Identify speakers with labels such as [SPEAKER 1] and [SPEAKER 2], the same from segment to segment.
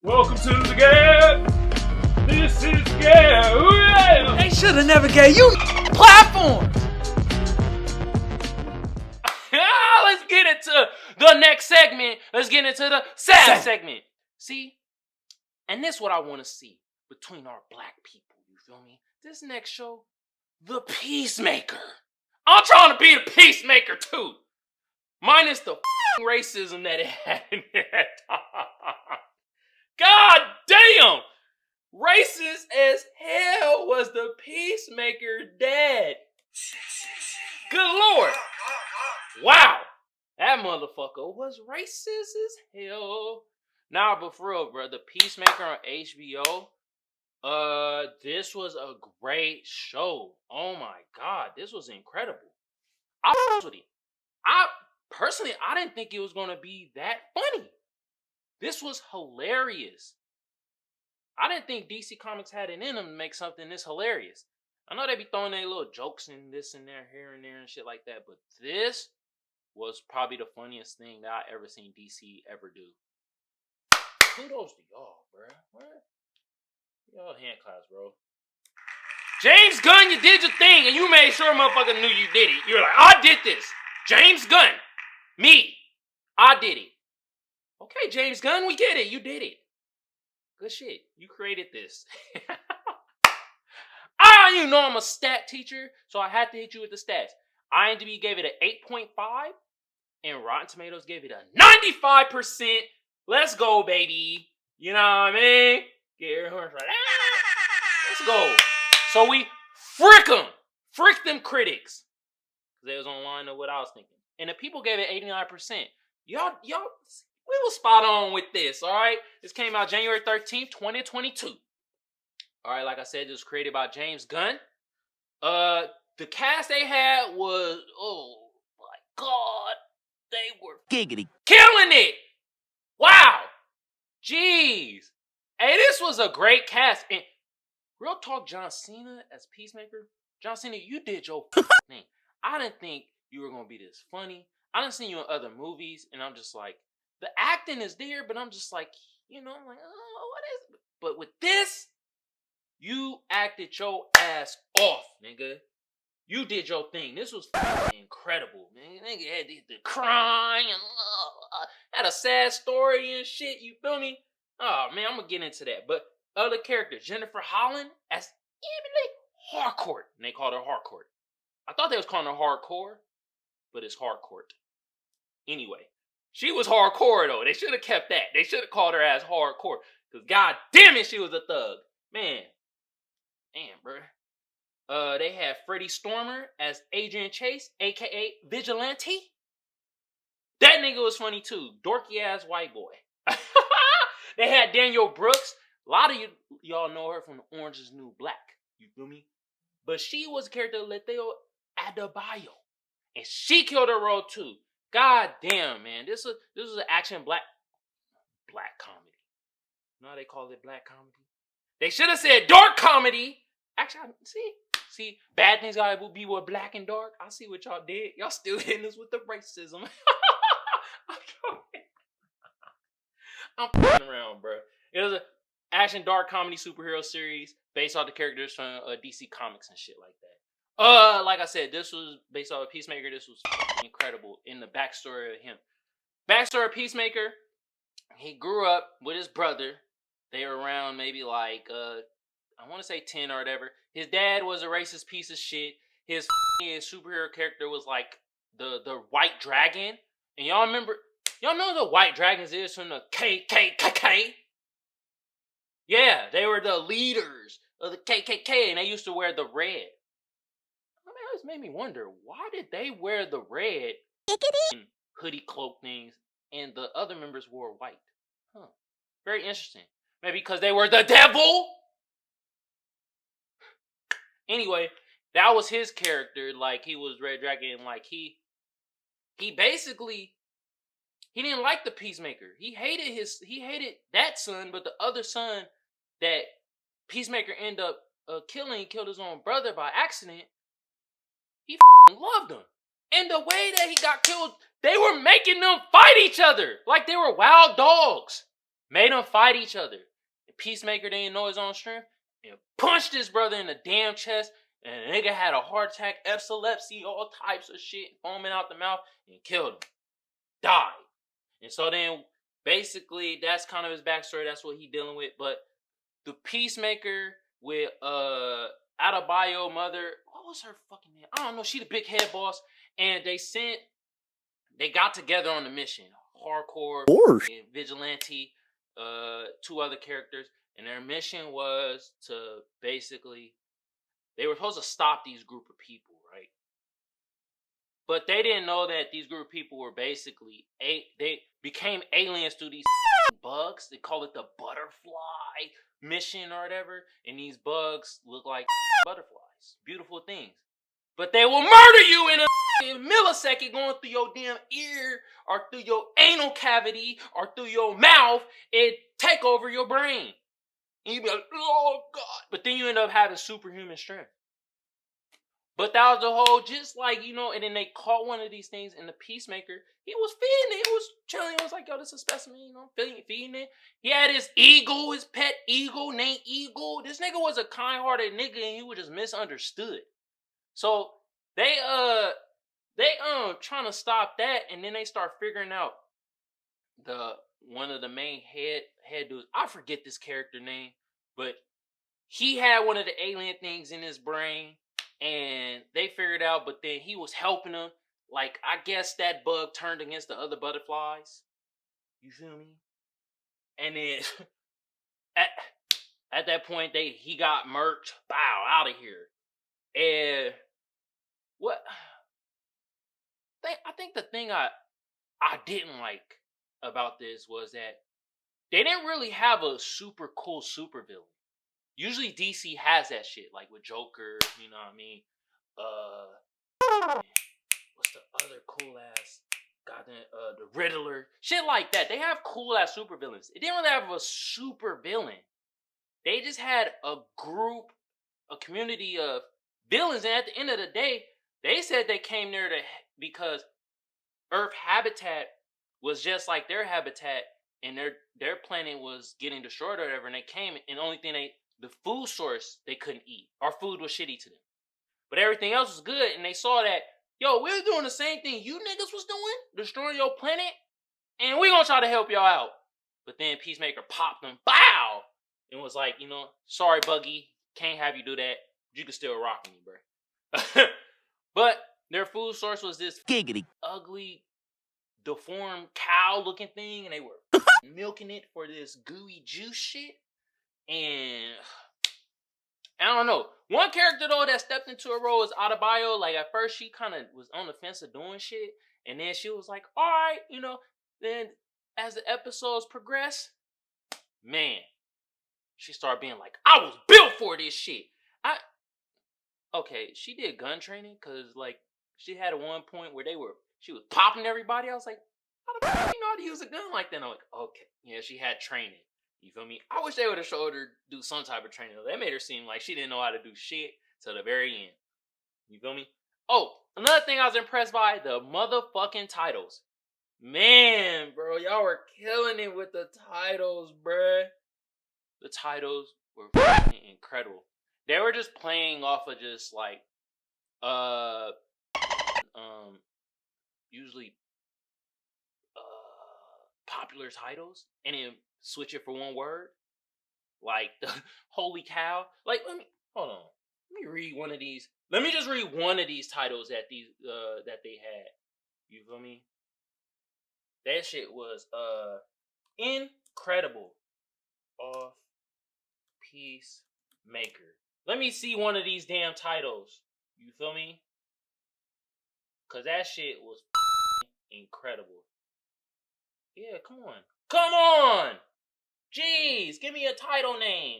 [SPEAKER 1] Welcome to the G.A.B. This is G.A.B.
[SPEAKER 2] They should have never gave you platforms.
[SPEAKER 1] Let's get into the next segment. Let's get into the SAF segment. See? And this is what I want to see between our black people. You feel me? This next show, the Peacemaker. I'm trying to be the Peacemaker too. Minus the racism that it had in that time. God damn! Racist as hell was the Peacemaker dad. Good Lord. Wow. That motherfucker was racist as hell. Nah, but for real, bro. The Peacemaker on HBO. This was a great show. Oh my God. This was incredible. I didn't think it was going to be that funny. This was hilarious. I didn't think DC Comics had it in them to make something this hilarious. I know they be throwing their little jokes in this and there, here and there and shit like that, but this was probably the funniest thing that I ever seen DC ever do. Kudos to y'all, bro. What? Y'all hand claps, bro. James Gunn, you did your thing, and you made sure motherfucker knew you did it. You're like, I did this. James Gunn. Me. I did it. Okay, James Gunn, we get it. You did it. Good shit. You created this. You know I'm a stat teacher, so I had to hit you with the stats. IMDb gave it an 8.5, and Rotten Tomatoes gave it a 95%. Let's go, baby. You know what I mean? Get your horns right. Let's go. So we frick them. Frick them critics. They was online of what I was thinking. And the people gave it 89%. Y'all, we was spot on with this, all right? This came out January 13th, 2022. All right, like I said, it was created by James Gunn. The cast they had was, oh my God, they were
[SPEAKER 2] Giggity.
[SPEAKER 1] killing it. Wow. Jeez. Hey, this was a great cast. And real talk, John Cena as Peacemaker. John Cena, you did your thing. I didn't think you were going to be this funny. I done seen you in other movies, and I'm just like, the acting is there, but I'm just like, you know, I'm like, oh, what is it? But with this, you acted your ass off, nigga. You did your thing. This was incredible, man. Nigga had the crying and had a sad story and shit. You feel me? Oh man, I'm gonna get into that. But other characters, Jennifer Holland as Emily Harcourt, and they called her Harcourt. I thought they was calling her Hardcore, but it's Harcourt. Anyway, she was hardcore though. They should have kept that. They should have called her ass Hardcore, because god damn it, she was a thug, man. Damn, bro. They had Freddie Stormer as Adrian Chase, aka Vigilante. That nigga was funny too. Dorky ass white boy. They had Daniel Brooks. A lot of y'all know her from Orange is the New Black. You feel me? But she was a character Leteo Adebayo, and she killed her role too. God damn, man. This was an action black comedy. You know how they call it black comedy? They should have said dark comedy. Actually, see, bad things gotta be with black and dark. I see what y'all did. Y'all still hitting us with the racism. I'm f***ing around, bro. It was an action dark comedy superhero series based off the characters from DC Comics and shit like that. Like I said, this was based off of Peacemaker. This was incredible in the backstory of him. Backstory of Peacemaker, he grew up with his brother. They were around maybe like, I want to say 10 or whatever. His dad was a racist piece of shit. His superhero character was like the White Dragon. And y'all know the White Dragons is from the KKK? Yeah, they were the leaders of the KKK, and they used to wear the red. I mean, this made me wonder, why did they wear the red and hoodie cloak things, and the other members wore white? Huh. Very interesting. Maybe because they were the devil? Anyway, that was his character. Like, he was Red Dragon. Like, he basically, he didn't like the Peacemaker. He hated that son, but the other son that Peacemaker ended up killed his own brother by accident. He loved him. And the way that he got killed, they were making them fight each other like they were wild dogs. Made them fight each other. And Peacemaker didn't know his own strength and punched his brother in the damn chest. And the nigga had a heart attack, epilepsy, all types of shit foaming out the mouth, and killed him. Died. And so then, basically, that's kind of his backstory. That's what he dealing with. But the Peacemaker with Adebayo mother, what was her fucking name? I don't know. She the big head boss. And they got together on the mission. Hardcore and Vigilante, 2 other characters. And their mission was to basically, they were supposed to stop these group of people, right? But they didn't know that these group of people were basically, they became aliens through these bugs. They call it the butterfly mission or whatever. And these bugs look like butterflies. Beautiful things. But they will murder you in a millisecond, going through your damn ear or through your anal cavity or through your mouth and take over your brain. And you be like, oh God. But then you end up having superhuman strength. But that was the whole, just like, you know, and then they caught one of these things, and the Peacemaker, he was feeding it. He was chilling. He was like, yo, this is a specimen, you know, feeding it. He had his eagle, his pet eagle named Eagle. This nigga was a kind-hearted nigga, and he was just misunderstood. So they trying to stop that, and then they start figuring out one of the main head dudes. I forget this character name, but he had one of the alien things in his brain. And they figured out, but then he was helping them. Like, I guess that bug turned against the other butterflies. You feel me? And then at that point, he got murked. Bow, out of here. And what? I think the thing I didn't like about this was that they didn't really have a super cool supervillain. Usually DC has that shit, like with Joker, you know what I mean? What's the other cool ass goddamn the Riddler? Shit like that. They have cool ass supervillains. It didn't really have a super villain. They just had a group, a community of villains, and at the end of the day, they said they came there because Earth habitat was just like their habitat, and their planet was getting destroyed or whatever, and they came, and the only thing the food source they couldn't eat. Our food was shitty to them. But everything else was good, and they saw that, yo, we're doing the same thing you niggas was doing, destroying your planet, and we gonna try to help y'all out. But then Peacemaker popped them, bow, and was like, you know, sorry, Buggy, can't have you do that. You can still rock me, bro. But their food source was this giggity, ugly, deformed cow-looking thing, and they were milking it for this gooey juice shit. And I don't know. One character, though, that stepped into a role is Adebayo. Like, at first, she kind of was on the fence of doing shit. And then she was like, all right, you know. Then, as the episodes progress, man, she started being like, I was built for this shit. Okay, she did gun training, because, like, she had at one point where she was popping everybody. I was like, how the fuck do you know how to use a gun like that? And I'm like, okay. Yeah, she had training. You feel me? I wish they would have showed her do some type of training. They made her seem like she didn't know how to do shit till the very end. You feel me? Oh, another thing I was impressed by, the motherfucking titles. Man, bro, y'all were killing it with the titles, bruh. The titles were fucking incredible. They were just playing off of just like, usually, popular titles, and then switch it for one word. Like, the holy cow. Like, hold on. Let me read one of these. Let me just read one of these titles that they had. You feel me? That shit was, incredible. Off Peacemaker. Let me see one of these damn titles. You feel me? Cause that shit was incredible. Yeah, come on. Come on! Jeez, give me a title name.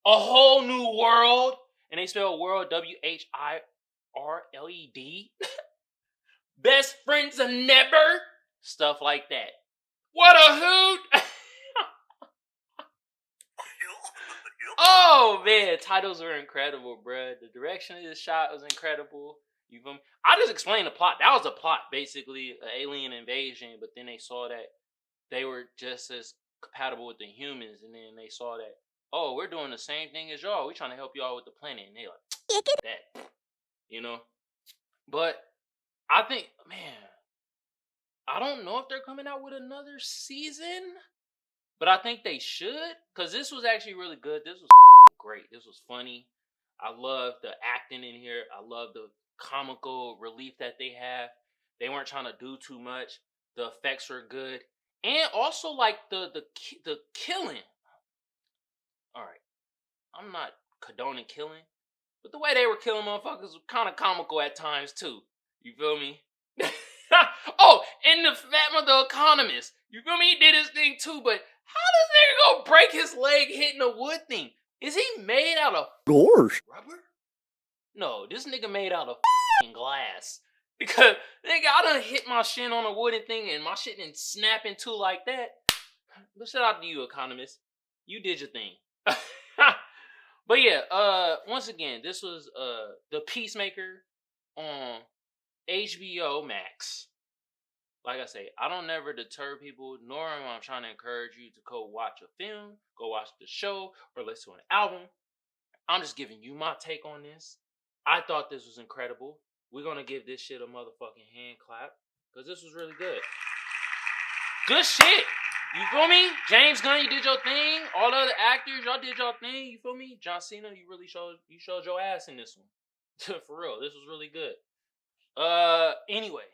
[SPEAKER 1] A Whole New World. And they spell world WHIRLED. Best Friends of Never. Stuff like that. What a hoot! Oh, man. Titles are incredible, bruh. The direction of this shot was incredible. You feel me? I just explained the plot. That was the plot, basically. An alien invasion. But then they saw that they were just as compatible with the humans, and then they saw that, oh, we're doing the same thing as y'all. We're trying to help y'all with the planet, and they like that, you know. But I think, man, I don't know if they're coming out with another season, but I think they should, because this was actually really good. This was great. This was funny. I love the acting in here. I love the comical relief that they have. They weren't trying to do too much. The effects were good, and also like the killing. All right, I'm not condoning killing, but the way they were killing motherfuckers was kind of comical at times too. You feel me? Oh, and the Fatma the Economist. You feel me? He did his thing too, but how does nigga go break his leg hitting a wood thing? Is he made out of rubber? No, this nigga made out of glass. Because, nigga, I done hit my shin on a wooden thing and my shit didn't snap in two like that. But shout out to you, Economist. You did your thing. But yeah, once again, this was the Peacemaker on HBO Max. Like I say, I don't never deter people, nor am I trying to encourage you to go watch a film, go watch the show, or listen to an album. I'm just giving you my take on this. I thought this was incredible. We're going to give this shit a motherfucking hand clap, because this was really good. Good shit. You feel me? James Gunn, you did your thing. All the other actors, y'all did your thing. You feel me? John Cena, you really showed your ass in this one. For real, this was really good. Anyway,